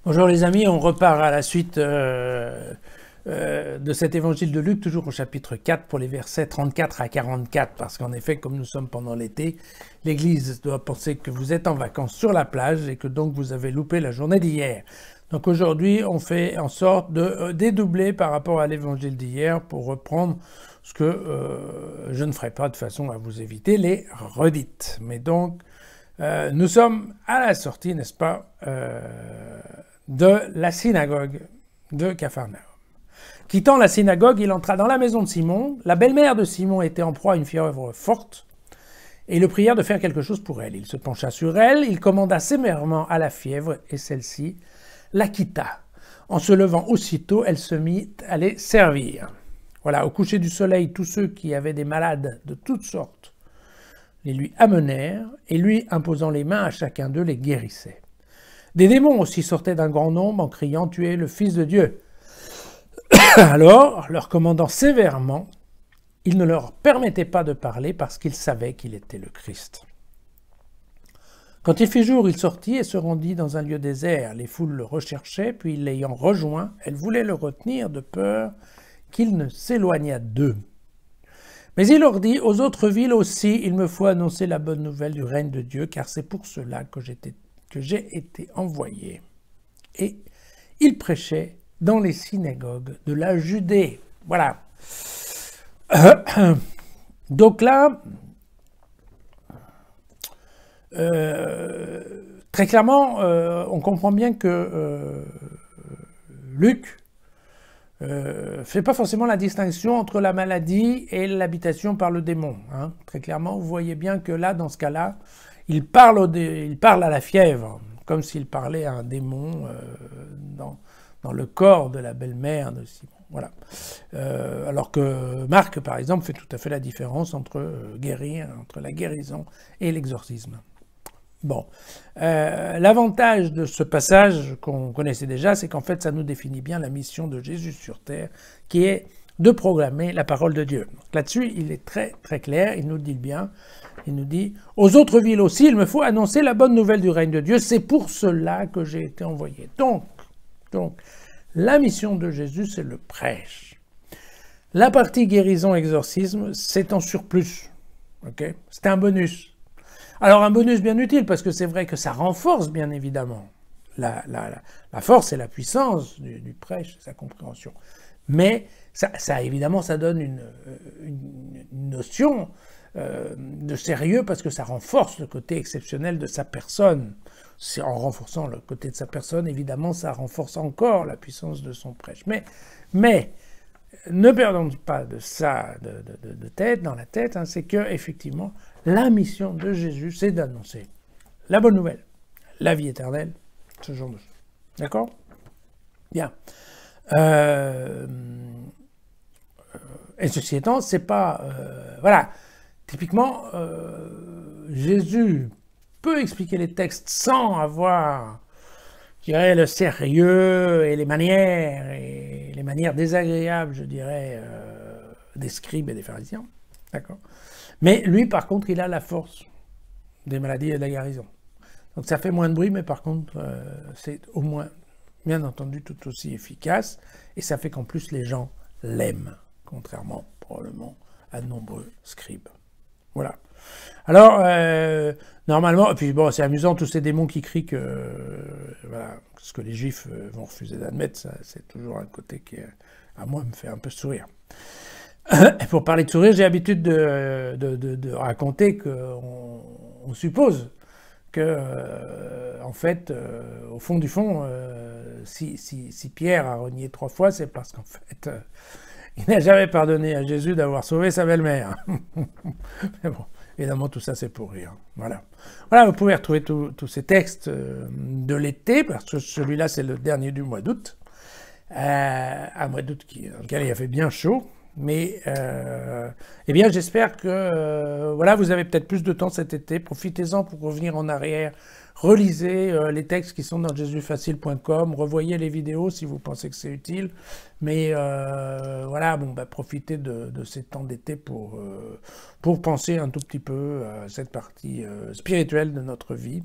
Bonjour les amis, on repart à la suite de cet évangile de Luc, toujours au chapitre 4 pour les versets 34 à 44, parce qu'en effet, comme nous sommes pendant l'été, l'Église doit penser que vous êtes en vacances sur la plage et que donc vous avez loupé la journée d'hier. Donc aujourd'hui, on fait en sorte de dédoubler par rapport à l'évangile d'hier pour reprendre ce que je ne ferai pas de façon à vous éviter les redites. Mais donc, nous sommes à la sortie, n'est-ce pas, de la synagogue de Capharnaüm. Quittant la synagogue, il entra dans la maison de Simon. La belle-mère de Simon était en proie à une fièvre forte et le prièrent de faire quelque chose pour elle. Il se pencha sur elle, il commanda sévèrement à la fièvre et celle-ci la quitta. En se levant aussitôt, elle se mit à les servir. Voilà, au coucher du soleil, tous ceux qui avaient des malades de toutes sortes les lui amenèrent et lui, imposant les mains à chacun d'eux, les guérissait. Des démons aussi sortaient d'un grand nombre en criant « Tu es le Fils de Dieu ». Alors, leur commandant sévèrement, il ne leur permettait pas de parler parce qu'ils savaient qu'il était le Christ. Quand il fit jour, il sortit et se rendit dans un lieu désert. Les foules le recherchaient, puis l'ayant rejoint, elles voulaient le retenir de peur qu'il ne s'éloignât d'eux. Mais il leur dit, aux autres villes aussi, il me faut annoncer la bonne nouvelle du règne de Dieu, car c'est pour cela que j'ai été envoyé. Et il prêchait dans les synagogues de la Judée. Voilà. Donc là, très clairement, on comprend bien que Luc fait pas forcément la distinction entre la maladie et l'habitation par le démon. Hein. Très clairement, vous voyez bien que là, dans ce cas-là, il parle à la fièvre, comme s'il parlait à un démon dans le corps de la belle-mère de Simon. Voilà. Alors que Marc, par exemple, fait tout à fait la différence entre entre la guérison et l'exorcisme. Bon, l'avantage de ce passage qu'on connaissait déjà, c'est qu'en fait, ça nous définit bien la mission de Jésus sur terre, qui est de proclamer la parole de Dieu. Là-dessus, il est très très clair, il nous dit bien, il nous dit « Aux autres villes aussi, il me faut annoncer la bonne nouvelle du règne de Dieu, c'est pour cela que j'ai été envoyé. » Donc, la mission de Jésus, c'est le prêche. La partie guérison-exorcisme, c'est en surplus. Okay, c'est un bonus. Alors un bonus bien utile, parce que c'est vrai que ça renforce bien évidemment la force et la puissance du prêche, sa compréhension. Mais ça évidemment, ça donne une notion de sérieux, parce que ça renforce le côté exceptionnel de sa personne. C'est en renforçant le côté de sa personne, évidemment, ça renforce encore la puissance de son prêche. Mais ne perdons pas de ça de tête, dans la tête, hein, c'est que effectivement, la mission de Jésus, c'est d'annoncer la bonne nouvelle, la vie éternelle, ce genre de choses. D'accord ? Bien. Et ceci étant, c'est pas... voilà. Typiquement, Jésus peut expliquer les textes sans avoir, je dirais, le sérieux et les manières désagréables, je dirais, des scribes et des pharisiens. D'accord ? Mais lui, par contre, il a la force des maladies et de la guérison. Donc ça fait moins de bruit, mais par contre, c'est au moins, bien entendu, tout aussi efficace. Et ça fait qu'en plus, les gens l'aiment, contrairement, probablement, à de nombreux scribes. Voilà. Alors, normalement, et puis bon, c'est amusant, tous ces démons qui crient voilà, ce que les juifs vont refuser d'admettre, ça, c'est toujours un côté qui, à moi, me fait un peu sourire. Et pour parler de sourire, j'ai l'habitude de raconter qu'on suppose que, en fait, au fond du fond, si Pierre a renié 3 fois, c'est parce qu'en fait, il n'a jamais pardonné à Jésus d'avoir sauvé sa belle-mère. Mais bon, évidemment, tout ça, c'est pour rire. Voilà. Voilà, vous pouvez retrouver tous ces textes de l'été, parce que celui-là, c'est le dernier du mois d'août. Un mois d'août dans lequel il a fait bien chaud. Mais, eh bien, j'espère que, voilà, vous avez peut-être plus de temps cet été. Profitez-en pour revenir en arrière. Relisez les textes qui sont dans jesusfacile.com. Revoyez les vidéos si vous pensez que c'est utile. Mais, voilà, bon, bah, profitez de ces temps d'été pour penser un tout petit peu à cette partie spirituelle de notre vie.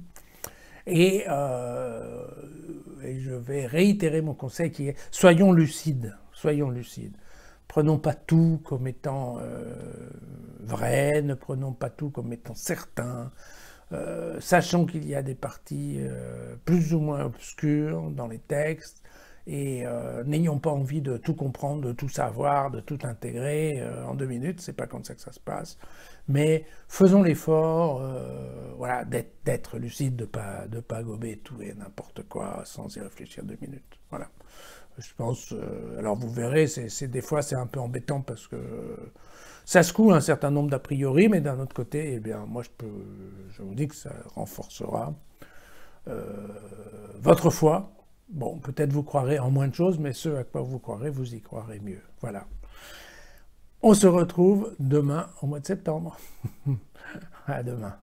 Et je vais réitérer mon conseil qui est soyons lucides, soyons lucides. Prenons pas tout comme étant vrai, ne prenons pas tout comme étant certain. Sachons qu'il y a des parties plus ou moins obscures dans les textes et n'ayons pas envie de tout comprendre, de tout savoir, de tout intégrer en 2 minutes, c'est pas comme ça que ça se passe. Mais faisons l'effort voilà, d'être lucide, de pas gober tout et n'importe quoi sans y réfléchir 2 minutes. Voilà. Je pense, alors vous verrez, des fois c'est un peu embêtant parce que ça secoue un certain nombre d'a priori, mais d'un autre côté, eh bien, moi je vous dis que ça renforcera votre foi. Bon, peut-être vous croirez en moins de choses, mais ce à quoi vous croirez, vous y croirez mieux. Voilà. On se retrouve demain au mois de septembre. À demain.